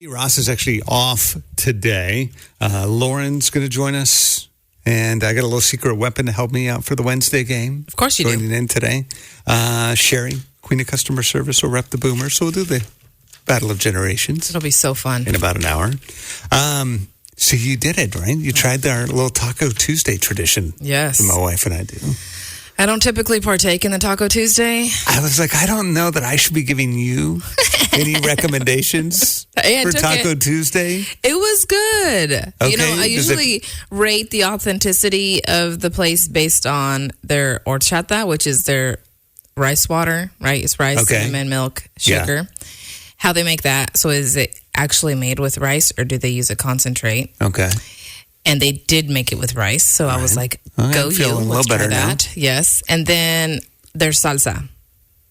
Ross is actually off today. Lauren's going to join us, and I got a little secret weapon to help me out for the Wednesday game. Of course you do. Joining in today. Cheri, Queen of Customer Service, will rep the boomer, so we'll do the Battle of Generations. It'll be so fun. In about an hour. So you did it, right? You tried our little Taco Tuesday tradition. Yes. That my wife and I do. I don't typically partake in the Taco Tuesday. I was like, I don't know that I should be giving you any recommendations for Taco Tuesday. It was good. Okay. You know, I usually rate the authenticity of the place based on their horchata, which is their rice water, right? It's rice, cinnamon, milk, sugar. Yeah. How they make that. So is it actually made with rice or do they use a concentrate? Okay. And they did make it with rice. So I was like, go you. Let's try that. Now. Yes. And then their salsa.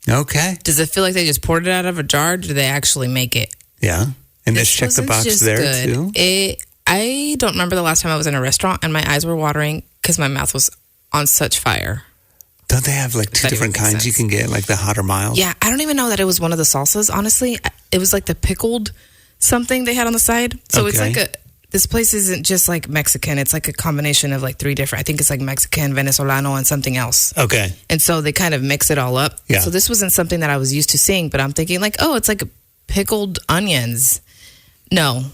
Okay. Does it feel like they just poured it out of a jar? Or do they actually make it? Yeah. And this check the box there good. Too? I don't remember the last time I was in a restaurant and my eyes were watering because my mouth was on such fire. Don't they have like two different kinds you can get, like the hot or mild? Yeah. I don't even know that it was one of the salsas, honestly. It was like the pickled something they had on the side. So it's like this place isn't just like Mexican. It's like a combination of like three different, I think it's like Mexican, Venezolano, and something else. Okay. And so they kind of mix it all up. Yeah. So this wasn't something that I was used to seeing, but I'm thinking like, oh, it's like pickled onions. No,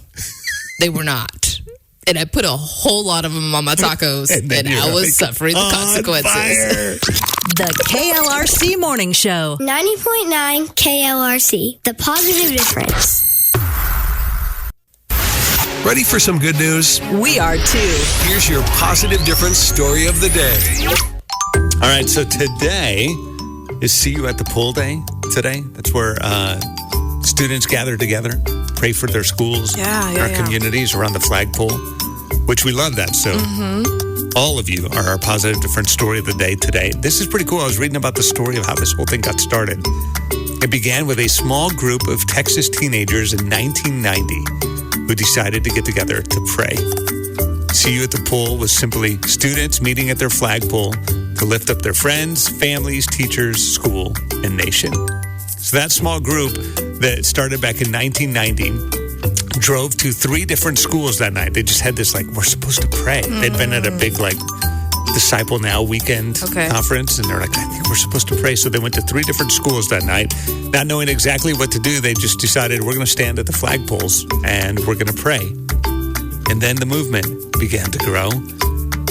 they were not. And I put a whole lot of them on my tacos, and I was suffering the consequences. The KLRC Morning Show. 90.9 KLRC. The positive difference. Ready for some good news? We are too. Here's your positive difference story of the day. All right, so today is See You at the Pool Day today. That's where students gather together, pray for their schools, our communities around the flagpole, which we love that. So all of you are our positive difference story of the day today. This is pretty cool. I was reading about the story of how this whole thing got started. It began with a small group of Texas teenagers in 1990 who decided to get together to pray. See You at the Pool was simply students meeting at their flagpole to lift up their friends, families, teachers, school, and nation. So that small group that started back in 1990 drove to 3 different schools that night. They just had this, like, we're supposed to pray. They'd been at a big, like, Disciple Now weekend conference, and they're like, I think we're supposed to pray. So they went to 3 different schools that night. Not knowing exactly what to do, they just decided we're going to stand at the flagpoles and we're going to pray. And then the movement began to grow,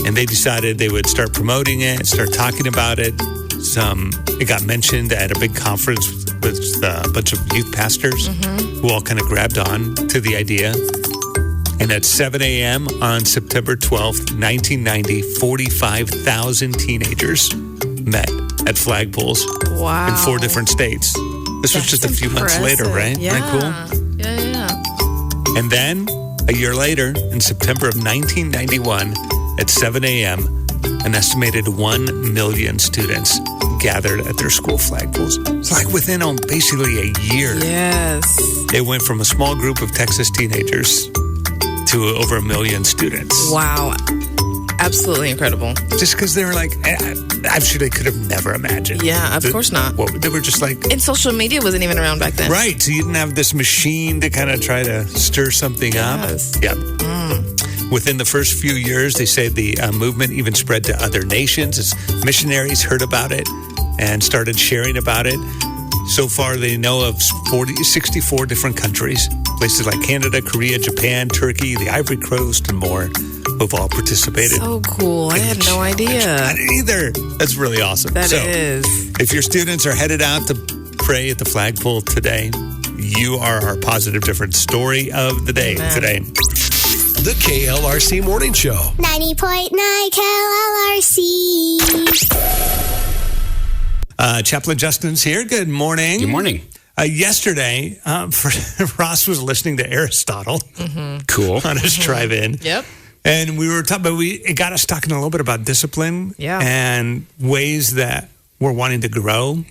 and they decided they would start promoting it, start talking about it. It got mentioned at a big conference with a bunch of youth pastors who all kind of grabbed on to the idea. And at 7 a.m. on September 12th, 1990, 45,000 teenagers met at flagpoles in 4 different states. This was just a few months later, right? Yeah. Isn't that cool? Yeah. And then, a year later, in September of 1991, at 7 a.m., an estimated 1 million students gathered at their school flagpoles. It's like within basically a year. Yes. It went from a small group of Texas teenagers to over 1 million students. Wow. Absolutely incredible. Just because they were like, I'm sure they could have never imagined. Yeah, of course not. Well, they were just like... And social media wasn't even around back then. Right. So you didn't have this machine to kind of try to stir something up. Yep. Within the first few years, they say the movement even spread to other nations as missionaries heard about it and started sharing about it. So far, they know of 64 different countries, places like Canada, Korea, Japan, Turkey, the Ivory Coast, and more, who've all participated. So cool. I had no idea. I didn't either. That's really awesome. That is. If your students are headed out to pray at the flagpole today, you are our positive difference story of the day today. The KLRC Morning Show. 90.9 KLRC. Chaplain Justin's here. Good morning. Good morning. Yesterday, Ross was listening to Aristotle. Cool. On his drive-in. Yep. And we were talking, it got us talking a little bit about discipline and ways that we're wanting to grow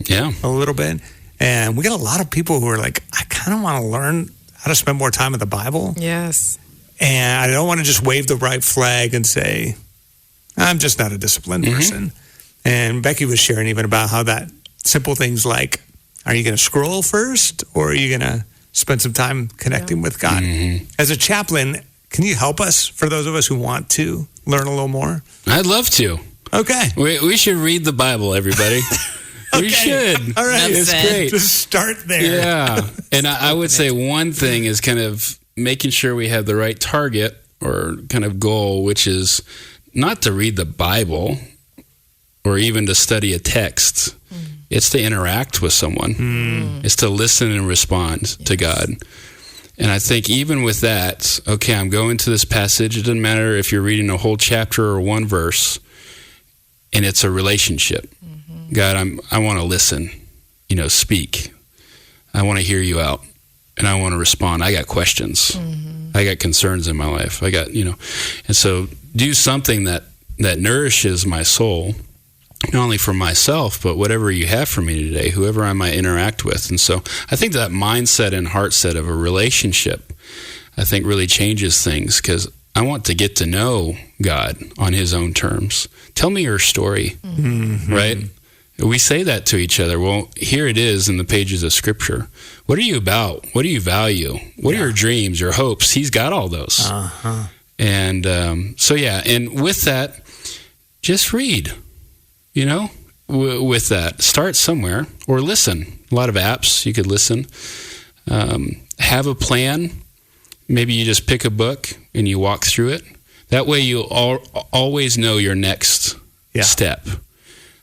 a little bit. And we got a lot of people who are like, I kind of want to learn how to spend more time in the Bible. Yes. And I don't want to just wave the right flag and say, I'm just not a disciplined person. And Becky was sharing even about how that simple things like, are you going to scroll first or are you going to spend some time connecting with God. As a chaplain, can you help us, for those of us who want to learn a little more? I'd love to. Okay. We should read the Bible, everybody. We should. All right. It's great. Just start there. Yeah. And I would say one thing is kind of making sure we have the right target or kind of goal, which is not to read the Bible or even to study a text. It's to interact with someone. It's to listen and respond to God. And I think even with that, okay, I'm going to this passage. It doesn't matter if you're reading a whole chapter or one verse, and it's a relationship. God, I want to listen, speak. I want to hear you out, and I want to respond. I got questions. I got concerns in my life. I got, and so do something that nourishes my soul, not only for myself, but whatever you have for me today, whoever I might interact with. And so I think that mindset and heart set of a relationship, I think really changes things, because I want to get to know God on his own terms. Tell me your story, right? We say that to each other. Well, here it is in the pages of Scripture. What are you about? What do you value? What are your dreams, your hopes? He's got all those. And and with that, just read, with that. Start somewhere or listen. A lot of apps, you could listen. Have a plan. Maybe you just pick a book and you walk through it. That way you always know your next step.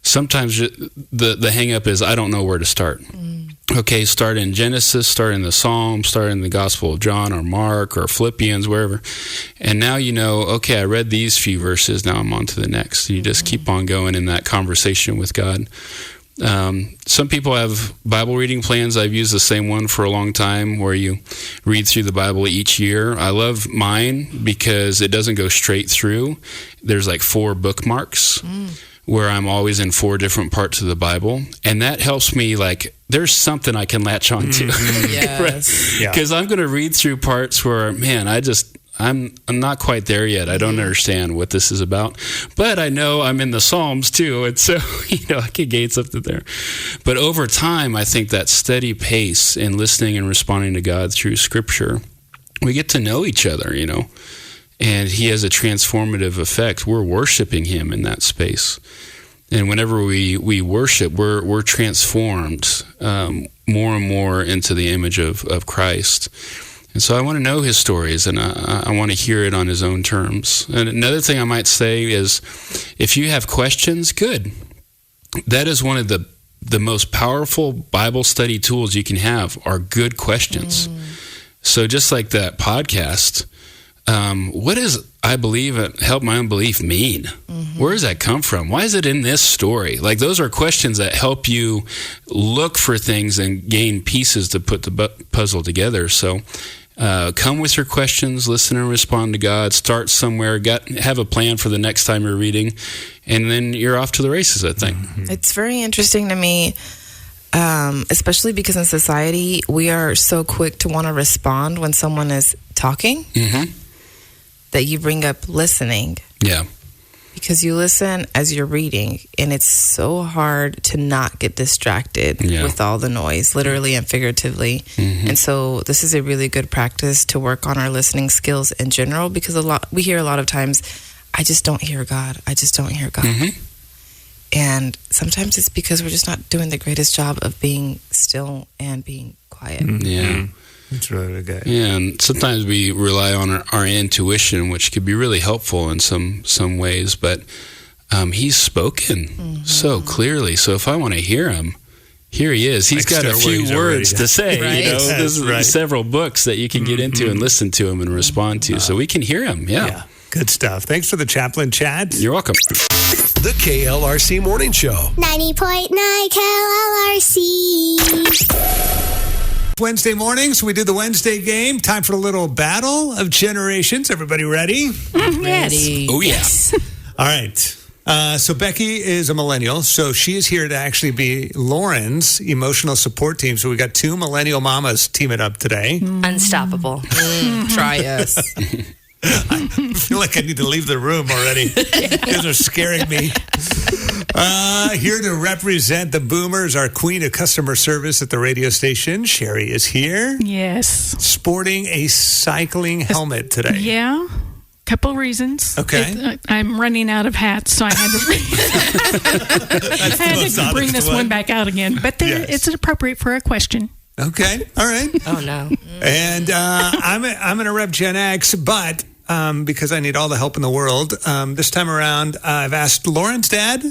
Sometimes the hang up is, I don't know where to start. Okay, start in Genesis, start in the Psalms, start in the Gospel of John or Mark or Philippians, wherever. And now okay, I read these few verses, now I'm on to the next. And you just keep on going in that conversation with God. Some people have Bible reading plans. I've used the same one for a long time, where you read through the Bible each year. I love mine because it doesn't go straight through. There's like 4 bookmarks where I'm always in 4 different parts of the Bible. And that helps me, there's something I can latch on to. Yes. Because I'm going to read through parts where, man, I'm not quite there yet. I don't understand what this is about. But I know I'm in the Psalms too. And so, I can gain something there. But over time, I think that steady pace in listening and responding to God through Scripture, we get to know each other, and he has a transformative effect. We're worshiping him in that space. And whenever we worship, we're transformed more and more into the image of Christ. And so I want to know his stories, and I want to hear it on his own terms. And another thing I might say is, if you have questions, good. That is one of the most powerful Bible study tools you can have, are good questions. So just like that podcast, what does I believe help my unbelief mean? Where does that come from? Why is it in this story? Those are questions that help you look for things and gain pieces to put the puzzle together. So come with your questions, listen and respond to God, start somewhere, have a plan for the next time you're reading, and then you're off to the races, I think. It's very interesting to me, especially because in society, we are so quick to want to respond when someone is talking. That you bring up listening. Yeah. Because you listen as you're reading, and it's so hard to not get distracted with all the noise, literally and figuratively. And so this is a really good practice to work on our listening skills in general, because we hear a lot of times, I just don't hear God. I just don't hear God. And sometimes it's because we're just not doing the greatest job of being still and being quiet. It's really good. Yeah, and sometimes we rely on our intuition, which could be really helpful in some ways, but he's spoken so clearly. So if I want to hear him, here he is. He's got a few words to say. Right. There's several books that you can get into and listen to him and respond to, so we can hear him. Yeah. Good stuff. Thanks for the chaplain chat. You're welcome. The KLRC Morning Show. 90.9 KLRC. Wednesday mornings, we do the Wednesday game. Time for a little battle of generations. Everybody ready? Ready. Oh, yes. All right. So Becky is a millennial, so she is here to actually be Lauren's emotional support team. So we got 2 millennial mamas teaming up today. Unstoppable. Try us. I feel like I need to leave the room already. You guys are scaring me. Here to represent the Boomers, our queen of customer service at the radio station, Cheri is here. Yes. Sporting a cycling helmet today. Yeah. Couple reasons. Okay. I'm running out of hats, so I had to bring this one back out again. But it's appropriate for a question. Okay. All right. Oh, no. And I'm going to rep Gen X, but because I need all the help in the world, this time around, I've asked Lauren's dad,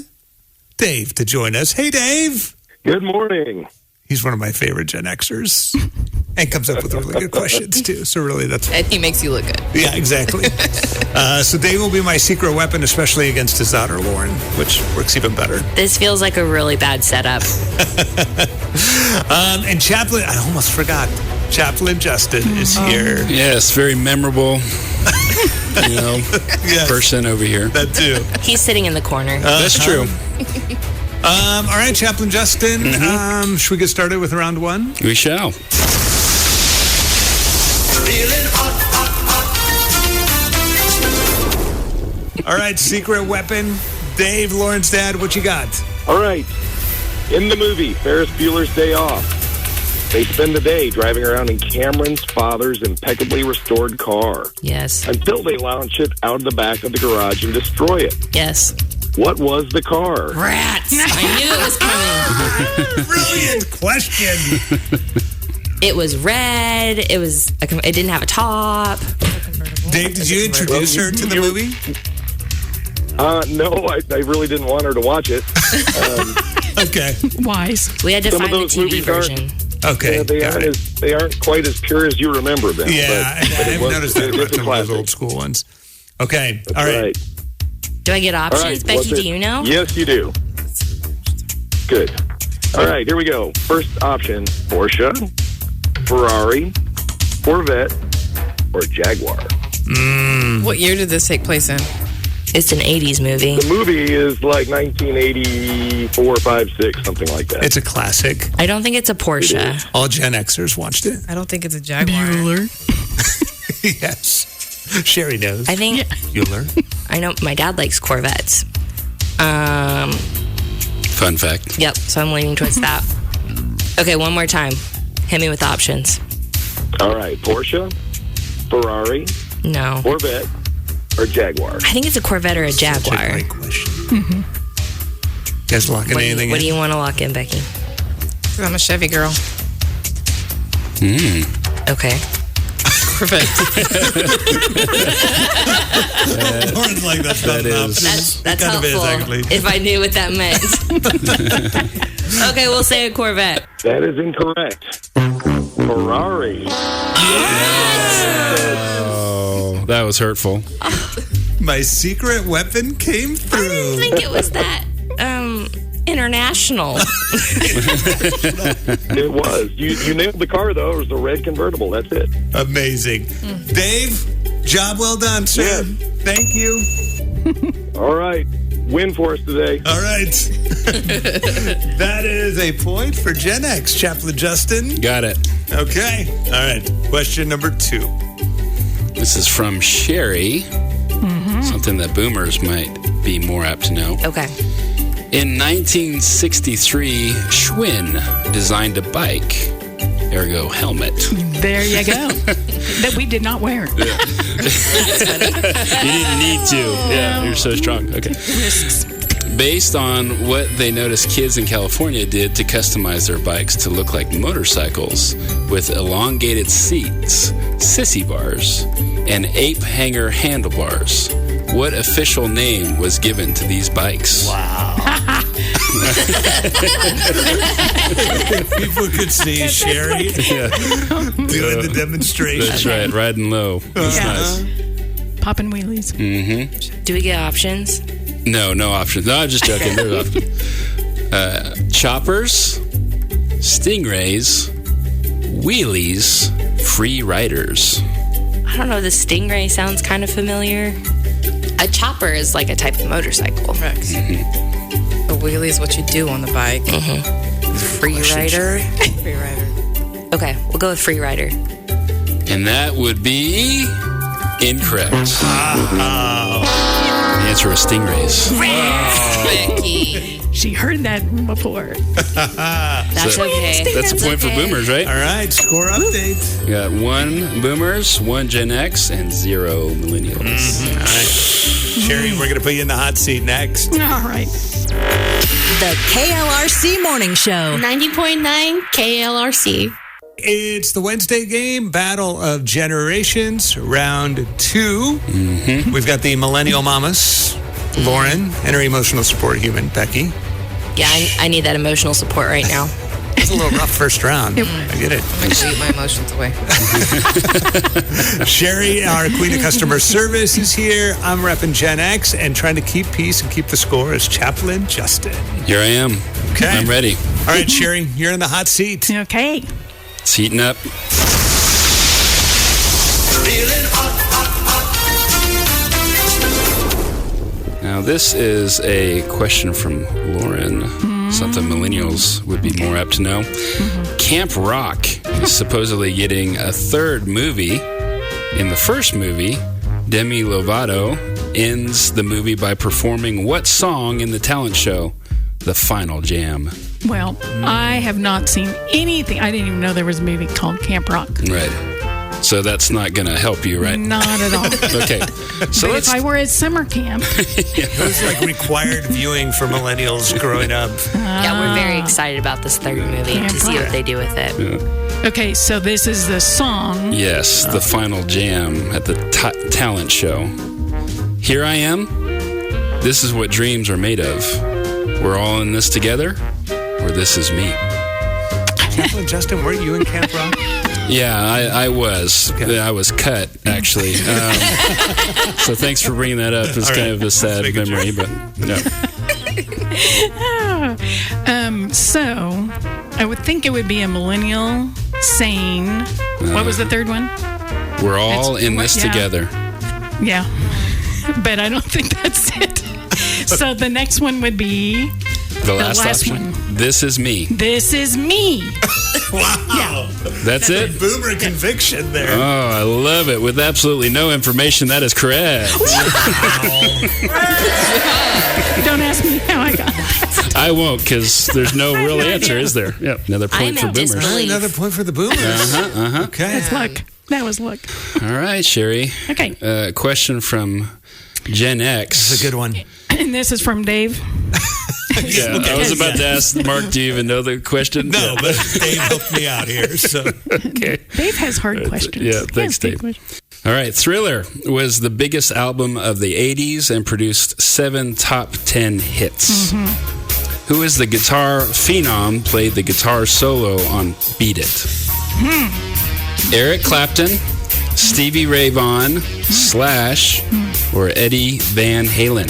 Dave, to join us. Hey, Dave. Good morning. He's one of my favorite Gen Xers and comes up with really good questions, too. So really, that's... And he makes you look good. Yeah, exactly. So Dave will be my secret weapon, especially against his daughter, Lauren, which works even better. This feels like a really bad setup. And Chaplain, I almost forgot. Chaplain Justin is here. Yes, very memorable, person over here. That too. He's sitting in the corner. That's true. All right, Chaplain Justin. Should we get started with round one? We shall. All right, secret weapon. Dave, Lauren's dad, what you got? All right. In the movie, Ferris Bueller's Day Off, they spend the day driving around in Cameron's father's impeccably restored car. Yes. Until they launch it out of the back of the garage and destroy it. Yes. What was the car? Rats. I knew it was coming. Brilliant question. It was red. It didn't have a top. Dave, did you introduce her to the movie? No, I really didn't want her to watch it. Okay. Wise. We had to Some find of the those TV movies version. Okay. Yeah, they aren't quite as pure as you remember them. Yeah, but I've noticed that about some of those old school ones. Okay. All right. Do I get options, right, Becky? Do you know? Yes, you do. Good. All right, here we go. First option, Porsche, Ferrari, Corvette, or Jaguar. What year did this take place in? It's an 80s movie. The movie is like 1984, 5, 6, something like that. It's a classic. I don't think it's a Porsche. All Gen Xers watched it. I don't think it's a Jaguar. Bueller. Yes. Cheri knows. I think... Bueller. I know my dad likes Corvettes. Fun fact. Yep, so I'm leaning towards that. Okay, one more time. Hit me with options. All right, Porsche, Ferrari, No. Corvette, or Jaguar. I think it's a Corvette or a Jaguar. Such a great question. You guys locking anything in? What do you want to lock in, Becky? I'm a Chevy girl. Okay. Corvette. Lauren's like, that's not an option. That's Kind of helpful. is, actually. If I knew what that meant. Okay, we'll say a Corvette. That is incorrect. Ferrari. Oh, that was hurtful. My secret weapon came through. I didn't think it was that international. It was. You nailed the car, though. It was the red convertible. That's it. Amazing. Dave, job well done, sir. Yes. Thank you. All right. Win for us today. All right. That is a point for Gen X, Chaplain Justin. Got it. Okay. All right. Question number 2. This is from Cheri. Something that boomers might be more apt to know. Okay. In 1963, Schwinn designed a bike, ergo helmet. There you go. That we did not wear. You didn't need to. Yeah, you're so strong. Okay. Risks. Based on what they noticed kids in California did to customize their bikes to look like motorcycles with elongated seats, sissy bars, and ape hanger handlebars. What official name was given to these bikes? Wow. People could see Cheri doing the demonstration. That's right, riding low. That's nice. Popping wheelies. Do we get options? No options. No, I'm just joking. There's options. Choppers, stingrays, wheelies, free riders. I don't know. The Stingray sounds kind of familiar. A chopper is like a type of motorcycle. Correct. A wheelie is what you do on the bike. Free rider. Free rider. Okay, we'll go with free rider. And that would be incorrect. answer was stingrays. Becky. She heard that before. That's okay. That's a point for boomers, right? All right, score update. We got 1 boomers, 1 Gen X, and 0 millennials. All right. Cheri, we're going to put you in the hot seat next. All right. The KLRC Morning Show. 90.9 KLRC. It's the Wednesday game, Battle of Generations, round 2. We've got the Millennial Mamas, Lauren, and her emotional support human, Becky. Yeah, I need that emotional support right now. It's a little rough first round. I get it. I'm going to eat my emotions away. Cheri, our queen of customer service, is here. I'm repping Gen X and trying to keep peace and keep the score as Chaplain Justin. Here I am. Okay. I'm ready. All right, Cheri, you're in the hot seat. Okay. It's heating up. Now, this is a question from Lauren. Something millennials would be more apt to know. Camp Rock is supposedly getting a 3rd movie. In the first movie, Demi Lovato ends the movie by performing what song in the talent show, The Final Jam? Well, I have not seen anything. I didn't even know there was a movie called Camp Rock. Right. So that's not going to help you, right? Not at all. Okay. So But if I were at summer camp. It was like required viewing for millennials growing up. Yeah, we're very excited about this 3rd movie Camp to see Rock. what they do with it. Yeah. Okay, so this is the song. Yes, The Final Jam at the talent show. Here I am. This is what dreams are made of. We're all in this together, or this is me. Chaplain Justin, weren't you in Camp Rock? Yeah, I was. Okay. I was cut, actually. So thanks for bringing that up. It's All kind right. of a sad Let's make memory, but no. So I would think it would be a millennial saying, what was the 3rd one? We're all It's- in this yeah. together. Yeah. But I don't think that's it. So the next one would be The last last option. one. This is me. This is me. Wow. That's it? Boomer conviction there. Oh, I love it. With absolutely no information, that is correct. Don't ask me how I got that. I won't, because there's no real answer, is there? Yep. Another point I'm for in boomers. disbelief. Another point for the boomers. Okay. That's luck. That was luck. All right, Cheri. Okay. Question from Gen X. It's a good one. And this is from Dave. Yeah, I was about to ask Mark, do you even know the question? No, but Dave helped me out here. So Okay. Dave has hard questions. Yeah, thanks, He has Dave. good questions. All right, Thriller was the biggest album of the 80s and produced 7 top 10 hits. Who is the guitar phenom played the guitar solo on Beat It? Eric Clapton, Stevie Ray Vaughan, Slash, or Eddie Van Halen?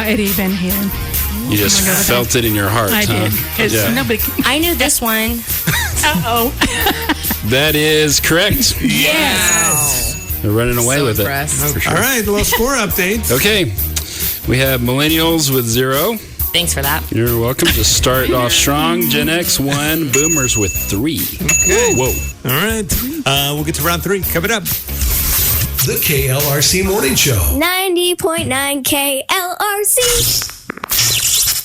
Eddie Van Halen. You just felt it in your heart, I huh? did. 'Cause Yeah. nobody. I knew this one. Uh-oh. That is correct. yes. They're running away So with impressed. it. For sure. All right, a little score update. Okay. We have millennials with 0. Thanks for that. You're welcome. Just start off strong. Gen X 1, boomers with 3. Okay. Whoa. All right. We'll get to round 3. Coming up. The KLRC Morning Show. 90.9 KLRC.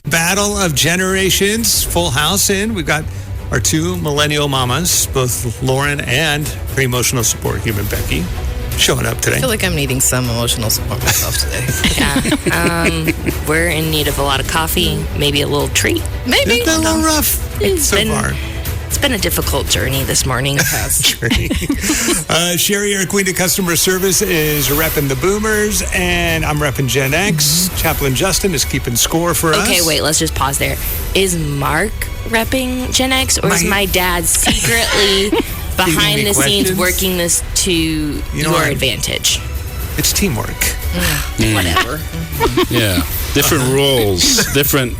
Battle of Generations, full house in. We've got our 2 millennial mamas, both Lauren and her emotional support human, Becky, showing up today. I feel like I'm needing some emotional support myself today. Yeah. We're in need of a lot of coffee, maybe a little treat. Maybe. It's been a little rough so far. It's been a difficult journey this morning. Cheri, our queen of customer service, is repping the boomers, and I'm repping Gen X. Chaplain Justin is keeping score for us. Okay, wait, let's just pause there. Is Mark repping Gen X, or is my dad secretly behind the scenes working this to your advantage? It's teamwork. Whatever. Yeah. Different roles. Different,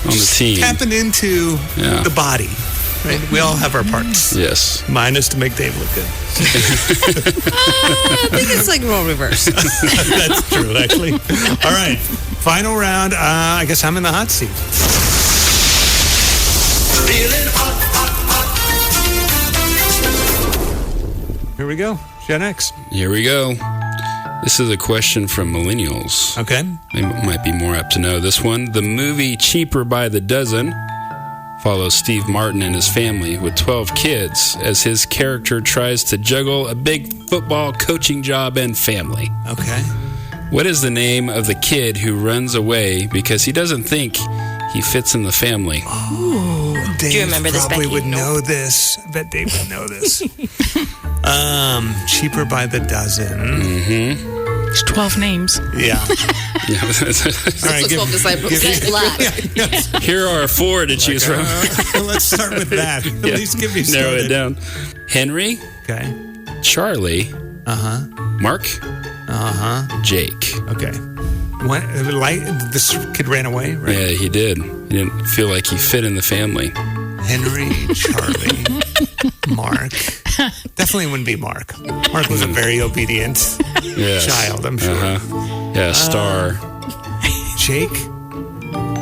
on the team. Tapping into the body. Right? We all have our parts. Yes. Mine is to make Dave look good. I think it's like role reverse. That's true, actually. All right. Final round. I guess I'm in the hot seat. Here we go. Gen X. Here we go. This is a question from millennials. Okay. They might be more apt to know this one. The movie Cheaper by the Dozen follows Steve Martin and his family with 12 kids as his character tries to juggle a big football coaching job and family. Okay. What is the name of the kid who runs away because he doesn't think he fits in the family? Oh, Dave Do you remember this, probably Becky? would know this. I bet Dave would know this. Cheaper by the Dozen. Mm-hmm. It's 12 names. Yeah. All right, 12 disciples. Here are 4 to choose from. Let's start with that. At least give me narrow it down. Henry. Okay. Charlie. Mark. Jake. Okay. What? This kid ran away, right? Yeah, he did. He didn't feel like he fit in the family. Henry, Charlie, Mark. Definitely wouldn't be Mark. Mark was a very obedient child, I'm sure. Yeah, star. Jake?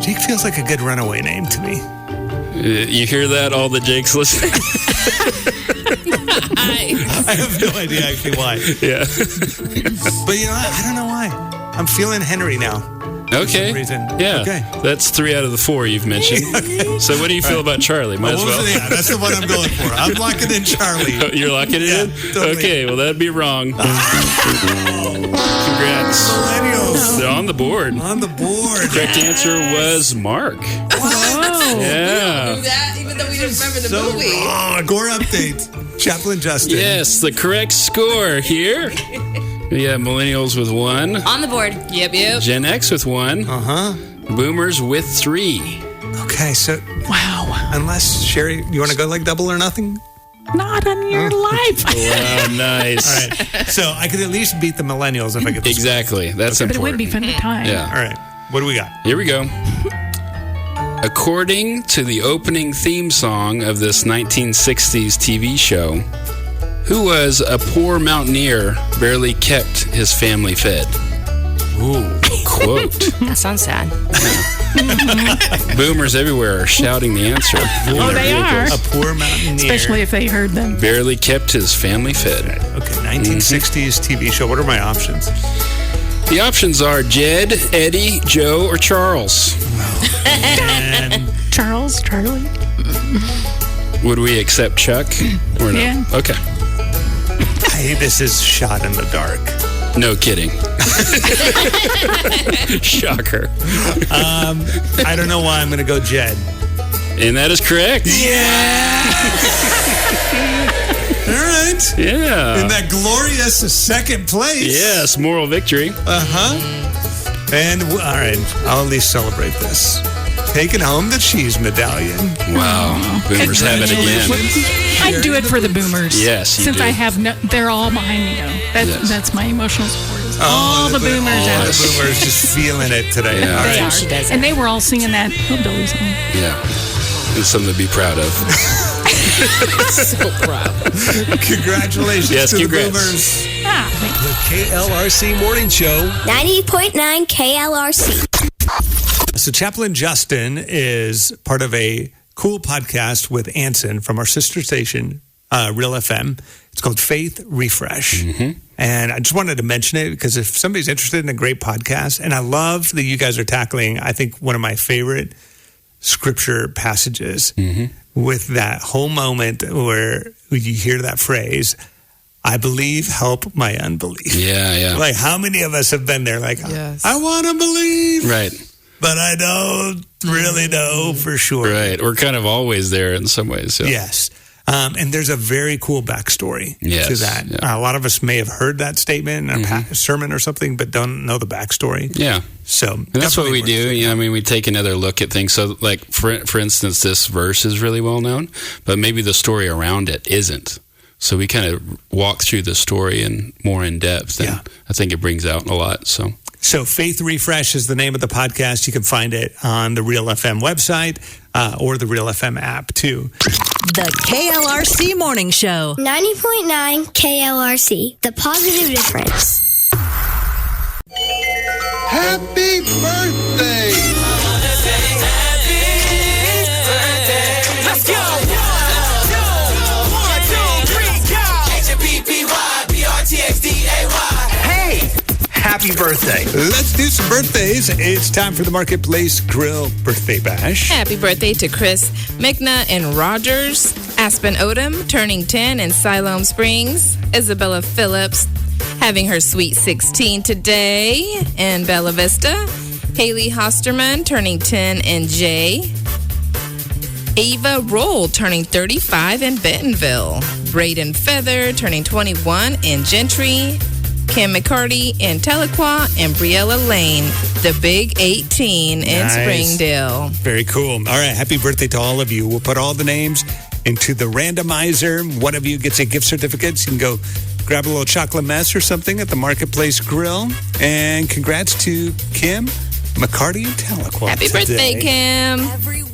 Jake feels like a good runaway name to me. You hear that, all the Jakes listening? I have no idea actually why. Yeah. But you know what? I don't know why. I'm feeling Henry now. Okay. Yeah. Okay. That's 3 out of the 4 you've mentioned. So what do you feel about Charlie? Might as well. Yeah, that's the one I'm going for. I'm locking in Charlie. You're locking it in? Totally. Okay, well, that'd be wrong. Congrats. Millennials. They're on the board. On the board. Correct answer was Mark. Whoa. Yeah. That, even though we didn't remember the So movie. wrong. Score update. Chaplain Justin. Yes, the correct score here. We have millennials with 1. On the board. Yep. Gen X with 1. Boomers with 3. Okay, so Wow. unless Cheri, you want to go like double or nothing? Not on your life. Wow, nice. All right. So I could at least beat the millennials if I get this. Exactly. That's But it would important. be fun to time. Yeah. All right. What do we got? Here we go. According to the opening theme song of this 1960s TV show, who was a poor mountaineer barely kept his family fed? Ooh, quote. That sounds sad. Boomers everywhere are shouting the answer. Oh, they are. A poor mountaineer. Especially if they heard them. Barely kept his family fed. Okay, 1960s TV show. What are my options? The options are Jed, Eddie, Joe, or Charles. And Charlie. Would we accept Chuck or no? Yeah. Okay. this is shot in the dark. No kidding. Shocker. I don't know why I'm going to go Jed. And that is correct. Yeah. All right. Yeah. In that glorious second place. Yes, moral victory. And all right, I'll at least celebrate this. Taking home the cheese medallion. Wow. Boomers have it again. I'd do it for the boomers. Yes, you Since do. I have they're all behind me now. That's my emotional support. All the boomers All out. the boomers just feeling it today. Yeah. All They right. are. She does it. And they were all singing that hillbilly song. Yeah. It's something to be proud of. So proud. Congratulations Yes, to congrats. the boomers. The KLRC Morning Show. 90.9 KLRC. So Chaplain Justin is part of a cool podcast with Anson from our sister station, Real FM. It's called Faith Refresh. And I just wanted to mention it because if somebody's interested in a great podcast, and I love that you guys are tackling, I think, one of my favorite scripture passages with that whole moment where you hear that phrase, I believe, help my unbelief. Yeah, yeah. Like, how many of us have been there? Like, Yes. I want to believe. Right. But I don't really know for sure. Right. We're kind of always there in some ways. So. Yes. And there's a very cool backstory Yes, to that. yeah. A lot of us may have heard that statement in a sermon or something, but don't know the backstory. Yeah. So And that's what we do. You know, I mean, we take another look at things. So, like, for instance, this verse is really well known, but maybe the story around it isn't. So we kind of walk through the story and more in depth, and I think it brings out a lot. So Faith Refresh is the name of the podcast. You can find it on the Real FM website or the Real FM app, too. The KLRC Morning Show. 90.9 KLRC. The positive difference. Happy birthday! Let's go! 1, 2, 3, go! H-A-P-P-Y, B-R-T-X-D-A-Y. Hey! happy birthday. Let's do some birthdays. It's time for the Marketplace Grill Birthday Bash. Happy birthday to Chris Migna in Rogers, Aspen Odom turning 10 in Siloam Springs, Isabella Phillips having her sweet 16 today in Bella Vista, Haley Hosterman turning 10 in Jay, Ava Roll turning 35 in Bentonville, Braden Feather turning 21 in Gentry, Kim McCarty in Tahlequah, and Briella Lane, the big 18 in Springdale. Very cool. All right, happy birthday to all of you. We'll put all the names into the randomizer. One of you gets a gift certificate. You can go grab a little chocolate mess or something at the Marketplace Grill. And congrats to Kim McCarty in Tahlequah. Happy birthday, Kim.